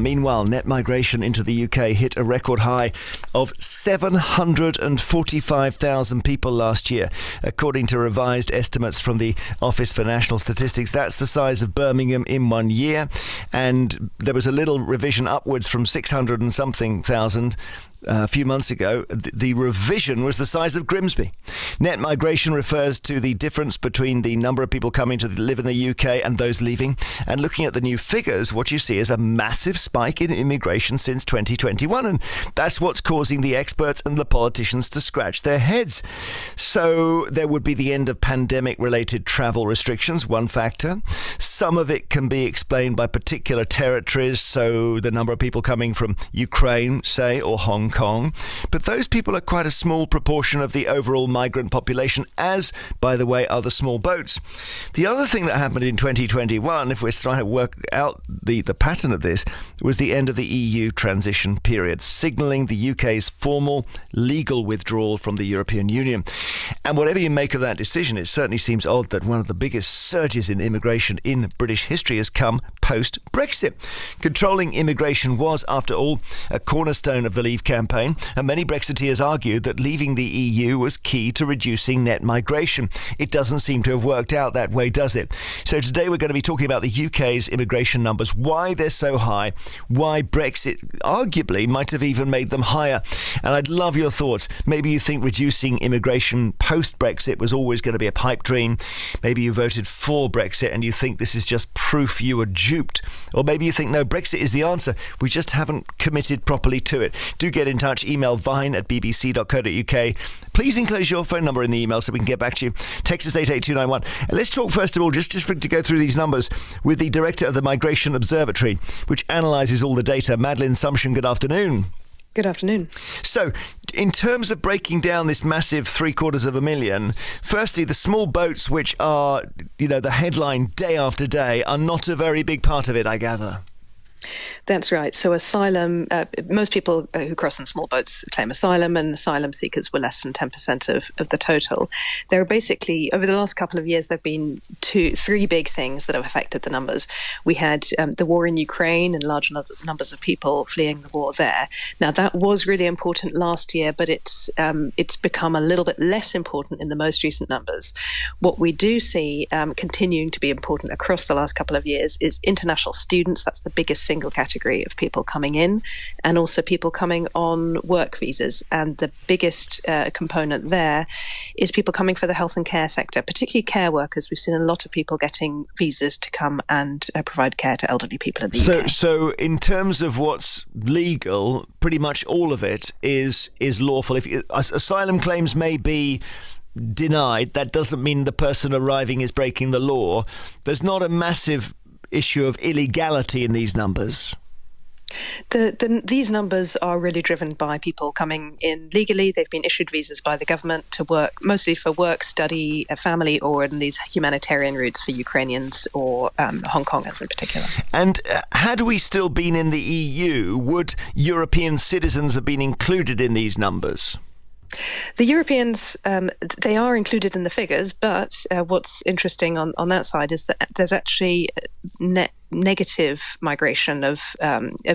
Meanwhile, net migration into the UK hit a record high of 745,000 people last year, according to revised estimates from the Office for National Statistics. That's the size of Birmingham in 1 year, and there was a little revision upwards from 600 and something thousand a few months ago. The revision was the size of Grimsby. Net migration refers to the difference between the number of people coming to live in the UK and those leaving. And looking at the new figures, what you see is a massive spike in immigration since 2021. And that's what's causing the experts and the politicians to scratch their heads. So there would be the end of pandemic-related travel restrictions, one factor. Some of it can be explained by particular territories, so the number of people coming from Ukraine, say, or Hong Kong. But those people are quite a small proportion of the overall migrant population, as, by the way, are the small boats. The other thing that happened in 2021, if we're trying to work out the pattern of this, was the end of the EU transition period, signalling the UK's formal legal withdrawal from the European Union. And whatever you make of that decision, it certainly seems odd that one of the biggest surges in immigration in British history has come post-Brexit. Controlling immigration was, after all, a cornerstone of the Leave campaign, and many Brexiteers argued that leaving the EU was key to reducing net migration. It doesn't seem to have worked out that way, does it? So today we're going to be talking about the UK's immigration numbers, why they're so high, why Brexit arguably might have even made them higher. And I'd love your thoughts. Maybe you think reducing immigration post-Brexit was always going to be a pipe dream. Maybe you voted for Brexit and you think this is just proof you were duped. Or maybe you think, no, Brexit is the answer. We just haven't committed properly to it. Do get in touch. Email vine@bbc.co.uk. Please enclose your phone number in the email so we can get back to you. Text us 88291. And let's talk first of all, just to go through these numbers, with the director of the Migration Observatory, which analyses all the data. Madeline Sumption, good afternoon. Good afternoon. So, in terms of breaking down this massive 750,000, firstly, the small boats, which are, the headline day after day, are not a very big part of it, I gather. That's right. So asylum, most people who cross in small boats claim asylum, and asylum seekers were less than 10% of the total. There are basically, over the last couple of years, there have been three big things that have affected the numbers. We had the war in Ukraine and large numbers of people fleeing the war there. Now, that was really important last year, but it's become a little bit less important in the most recent numbers. What we do see continuing to be important across the last couple of years is international students. That's the biggest single category of people coming in, and also people coming on work visas. And the biggest component there is people coming for the health and care sector, particularly care workers. We've seen a lot of people getting visas to come and provide care to elderly people in the UK. So in terms of what's legal, pretty much all of it is lawful. If asylum claims may be denied, that doesn't mean the person arriving is breaking the law. There's not a massive issue of illegality in these numbers. These numbers are really driven by people coming in legally. They've been issued visas by the government to work, mostly for work, study, family, or in these humanitarian routes for Ukrainians or Hong Kongers in particular. And had we still been in the EU, would European citizens have been included in these numbers? The Europeans, they are included in the figures, but what's interesting on that side is that there's actually negative migration of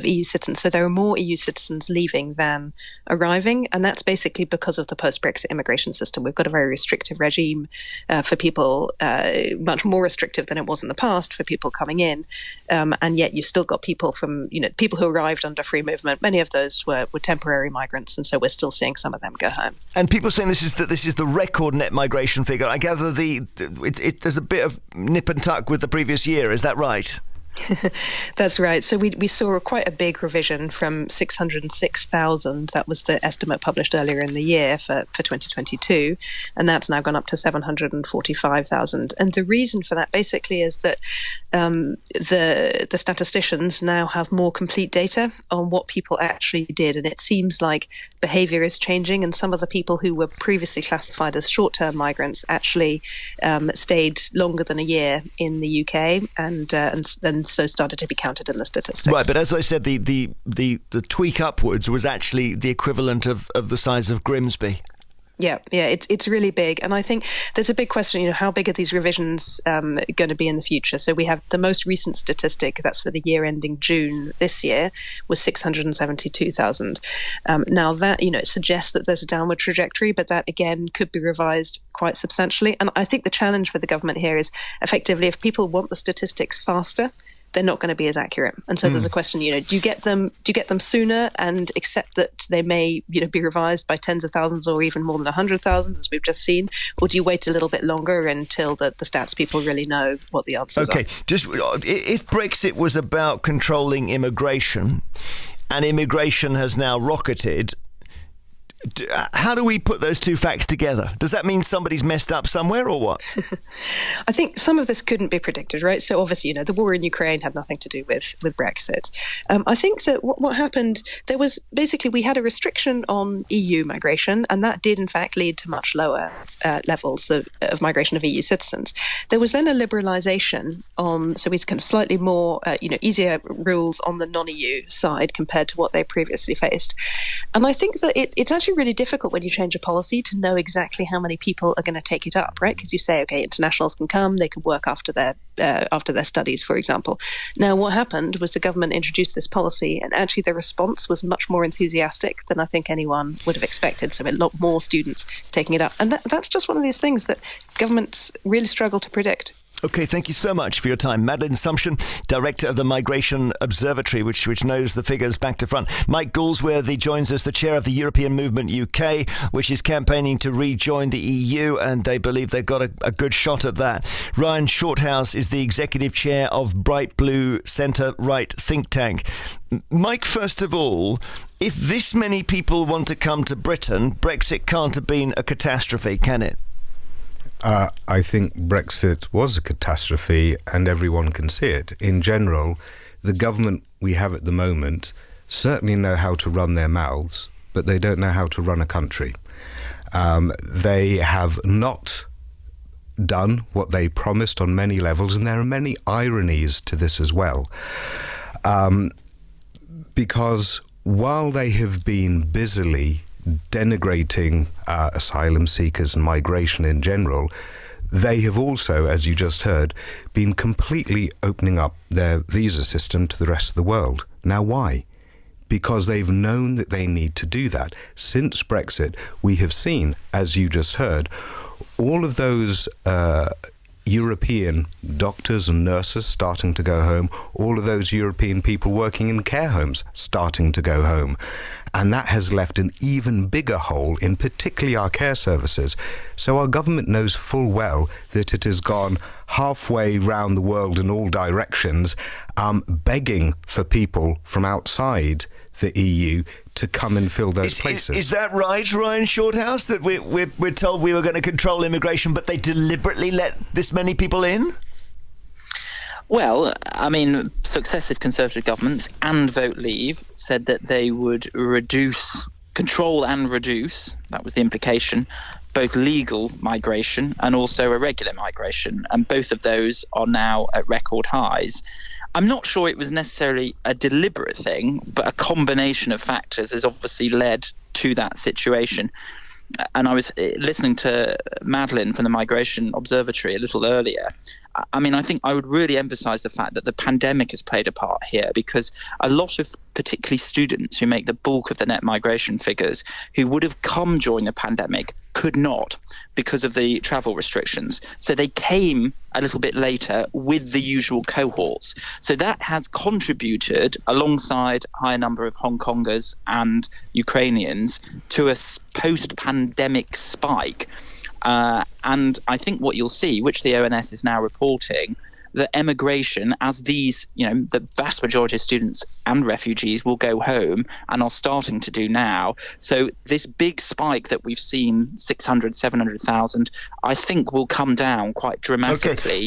EU citizens. So there are more EU citizens leaving than arriving, and that's basically because of the post-Brexit immigration system. We've got a very restrictive regime for people, much more restrictive than it was in the past for people coming in, and yet you've still got people from, people who arrived under free movement. Many of those were temporary migrants, and so we're still seeing some of them go home. And people saying this is the record net migration figure. I gather there's a bit of nip and tuck with the previous year. Is that right? That's right. So we saw quite a big revision from 606,000. That was the estimate published earlier in the year for 2022. And that's now gone up to 745,000. And the reason for that basically is that the statisticians now have more complete data on what people actually did. And it seems like behavior is changing. And some of the people who were previously classified as short-term migrants actually stayed longer than a year in the UK and so started to be counted in the statistics. Right, but as I said, the tweak upwards was actually the equivalent of the size of Grimsby. Yeah, it's really big, and I think there's a big question. How big are these revisions going to be in the future? So we have the most recent statistic that's for the year ending June this year was 672,000. Now that it suggests that there's a downward trajectory, but that again could be revised quite substantially. And I think the challenge for the government here is effectively if people want the statistics faster, they're not going to be as accurate. And so there's a question, do you get them sooner and accept that they may, be revised by tens of thousands or even more than 100,000, as we've just seen? Or do you wait a little bit longer until the stats people really know what the answers are? Okay, just if Brexit was about controlling immigration and immigration has now rocketed, how do we put those two facts together? Does that mean somebody's messed up somewhere or what? I think some of this couldn't be predicted, right? So obviously, the war in Ukraine had nothing to do with Brexit. I think that what happened, there was basically, we had a restriction on EU migration, and that did in fact lead to much lower levels of migration of EU citizens. There was then a liberalisation so we kind of slightly more, easier rules on the non-EU side compared to what they previously faced. And I think that it's actually really difficult when you change a policy to know exactly how many people are going to take it up, right? Because you say, okay, internationals can come, they can work after their studies, for example. Now, what happened was the government introduced this policy, and actually the response was much more enthusiastic than I think anyone would have expected. So a lot more students taking it up. And that's just one of these things that governments really struggle to predict. Okay, thank you so much for your time. Madeleine Sumption, Director of the Migration Observatory, which knows the figures back to front. Mike Galsworthy joins us, the Chair of the European Movement UK, which is campaigning to rejoin the EU, and they believe they've got a good shot at that. Ryan Shorthouse is the Executive Chair of Bright Blue Centre-Right think tank. Mike, first of all, if this many people want to come to Britain, Brexit can't have been a catastrophe, can it? I think Brexit was a catastrophe, and everyone can see it. In general, the government we have at the moment certainly know how to run their mouths, but they don't know how to run a country. They have not done what they promised on many levels, and there are many ironies to this as well. Because while they have been busily denigrating asylum seekers and migration in general, they have also, as you just heard, been completely opening up their visa system to the rest of the world. Now, why? Because they've known that they need to do that. Since Brexit, we have seen, as you just heard, all of those European doctors and nurses starting to go home, all of those European people working in care homes starting to go home. And that has left an even bigger hole in particularly our care services. So our government knows full well that it has gone halfway round the world in all directions, begging for people from outside the EU to come and fill those places. Is that right, Ryan Shorthouse, that we're told we were going to control immigration, but they deliberately let this many people in? Well, I mean, successive Conservative governments and Vote Leave said that they would control and reduce, that was the implication, both legal migration and also irregular migration. And both of those are now at record highs. I'm not sure it was necessarily a deliberate thing, but a combination of factors has obviously led to that situation. And I was listening to Madeleine from the Migration Observatory a little earlier. I mean, I think I would really emphasise the fact that the pandemic has played a part here, because a lot of particularly students who make the bulk of the net migration figures, who would have come during the pandemic, could not because of the travel restrictions. So they came a little bit later with the usual cohorts. So that has contributed, alongside a higher number of Hong Kongers and Ukrainians, to a post-pandemic spike. And I think what you'll see, which the ONS is now reporting, that emigration, as these, the vast majority of students and refugees will go home and are starting to do now. So this big spike that we've seen, 600, 700,000, I think will come down quite dramatically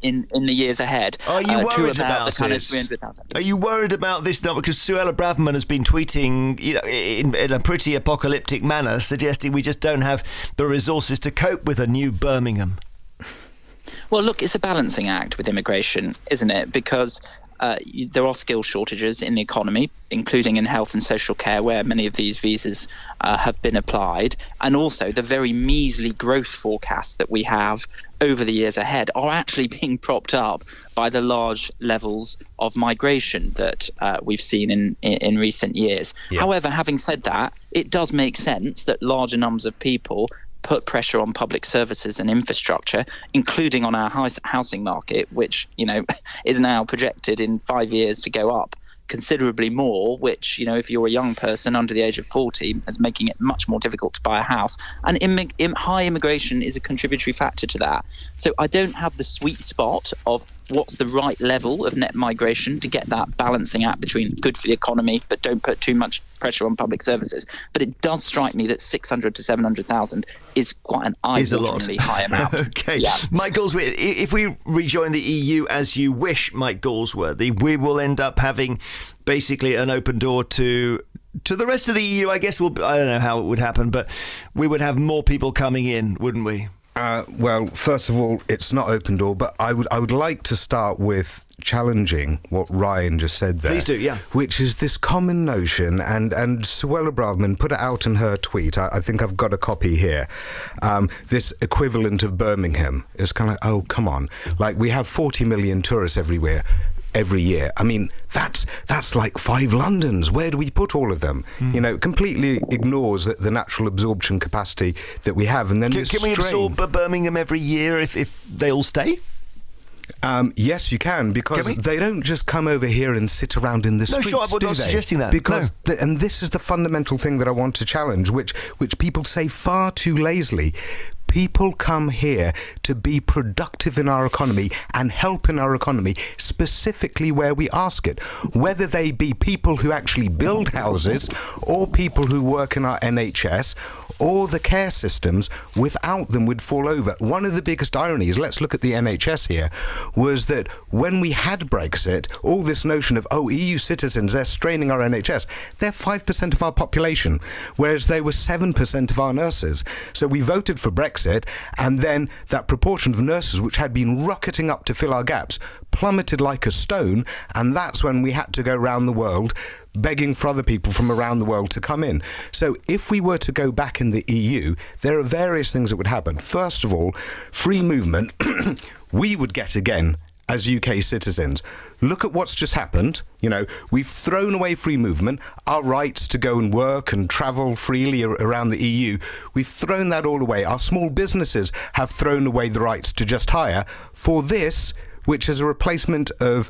in the years ahead. Are you worried to about about the kind of this? 300,000. Are you worried about this number? Because Suella Braverman has been tweeting in a pretty apocalyptic manner, suggesting we just don't have the resources to cope with a new Birmingham. Well, look, it's a balancing act with immigration, isn't it? Because there are skill shortages in the economy, including in health and social care, where many of these visas have been applied. And also the very measly growth forecasts that we have over the years ahead are actually being propped up by the large levels of migration that we've seen in recent years. Yeah. However, having said that, it does make sense that larger numbers of people put pressure on public services and infrastructure, including on our housing market, which, is now projected in 5 years to go up considerably more, which, if you're a young person under the age of 40, is making it much more difficult to buy a house. And high immigration is a contributory factor to that. So I don't have the sweet spot of what's the right level of net migration to get that balancing act between good for the economy, but don't put too much pressure on public services. But it does strike me that 600 to 700,000 is quite an eye-wateringly high amount. Okay. Yeah. Mike Galsworthy, if we rejoin the EU as you wish, Mike Galsworthy, we will end up having basically an open door to the rest of the EU. I guess I don't know how it would happen, but we would have more people coming in, wouldn't we? Well, first of all, it's not open door, but I would like to start with challenging what Ryan just said there. Please do, yeah. Which is this common notion, and Suella Braverman put it out in her tweet. I think I've got a copy here. This equivalent of Birmingham is kind of like, oh, come on. Like, we have 40 million tourists everywhere. Every year. I mean, that's like 5 Londons. Where do we put all of them? Completely ignores the natural absorption capacity that we have. And then can we absorb Birmingham every year if they all stay? Yes, you can, because they don't just come over here and sit around in the streets, sure, I'm not suggesting that. Because and this is the fundamental thing that I want to challenge, which people say far too lazily. People come here to be productive in our economy and help in our economy, specifically where we ask it. Whether they be people who actually build houses or people who work in our NHS or the care systems, without them would fall over. One of the biggest ironies, let's look at the NHS here, was that when we had Brexit, all this notion of, EU citizens, they're straining our NHS. They're 5% of our population, whereas they were 7% of our nurses. So we voted for Brexit, and then that proportion of nurses, which had been rocketing up to fill our gaps, plummeted like a stone, and that's when we had to go around the world begging for other people from around the world to come in. So if we were to go back in the EU, there are various things that would happen. First of all, free movement we would get again as UK citizens. Look at what's just happened. We've thrown away free movement, our rights to go and work and travel freely around the EU. We've thrown that all away. Our small businesses have thrown away the rights to just hire for this, which is a replacement of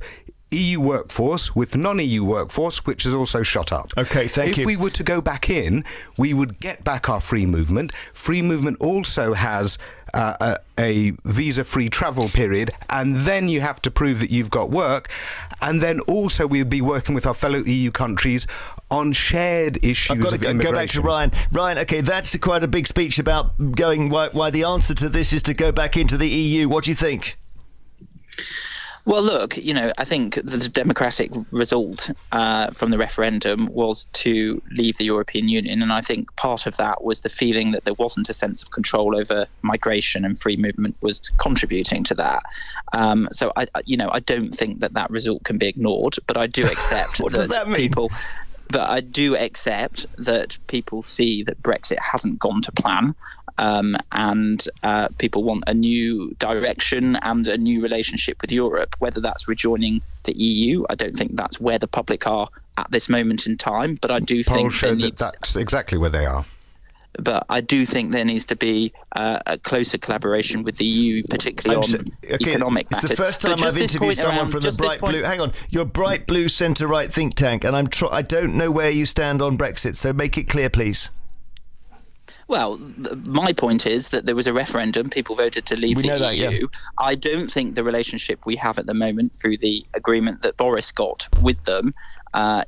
EU workforce with non-EU workforce, which has also shot up. Okay, thank you. If we were to go back in, we would get back our free movement. Free movement also has a visa-free travel period, and then you have to prove that you've got work. And then also we'd be working with our fellow EU countries on shared issues of immigration. I've got to go back to Ryan. Ryan, okay, that's quite a big speech about why the answer to this is to go back into the EU. What do you think? Well, look, I think the democratic result from the referendum was to leave the European Union. And I think part of that was the feeling that there wasn't a sense of control over migration, and free movement was contributing to that. So, I don't think that result can be ignored, but I do accept what does that mean? But I do accept that people see that Brexit hasn't gone to plan. And people want a new direction and a new relationship with Europe, whether that's rejoining the EU. I don't think that's where the public are at this moment in time, but I do think that's exactly where they are. But I do think there needs to be a closer collaboration with the EU, particularly on economic matters. It's the first time I've interviewed someone from the Bright Blue. Hang on, your Bright Blue centre-right think tank, and I don't know where you stand on Brexit. So make it clear, please. Well, my point is that there was a referendum. People voted to leave the EU. That, yeah. I don't think the relationship we have at the moment through the agreement that Boris got with them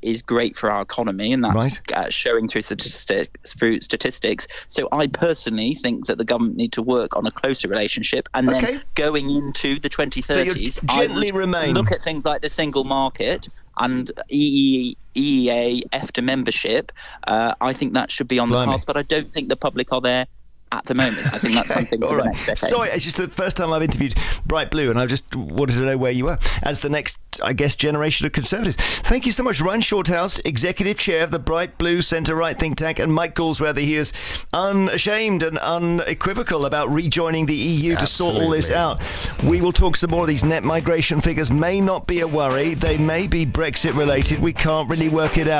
is great for our economy, and that's showing through statistics. So I personally think that the government need to work on a closer relationship, and then going into the 2030s, I would look at things like the single market and EEA EFTA membership. I think that should be on the cards, but I don't think the public are there at the moment. I think that's something for the next decade. Sorry, it's just the first time I've interviewed Bright Blue, and I just wanted to know where you were as the next, I guess, generation of Conservatives. Thank you so much, Ryan Shorthouse, Executive Chair of the Bright Blue Centre-Right think tank, and Mike Galsworthy. He is unashamed and unequivocal about rejoining the EU to sort all this out. We will talk some more of these net migration figures. May not be a worry. They may be Brexit related. We can't really work it out.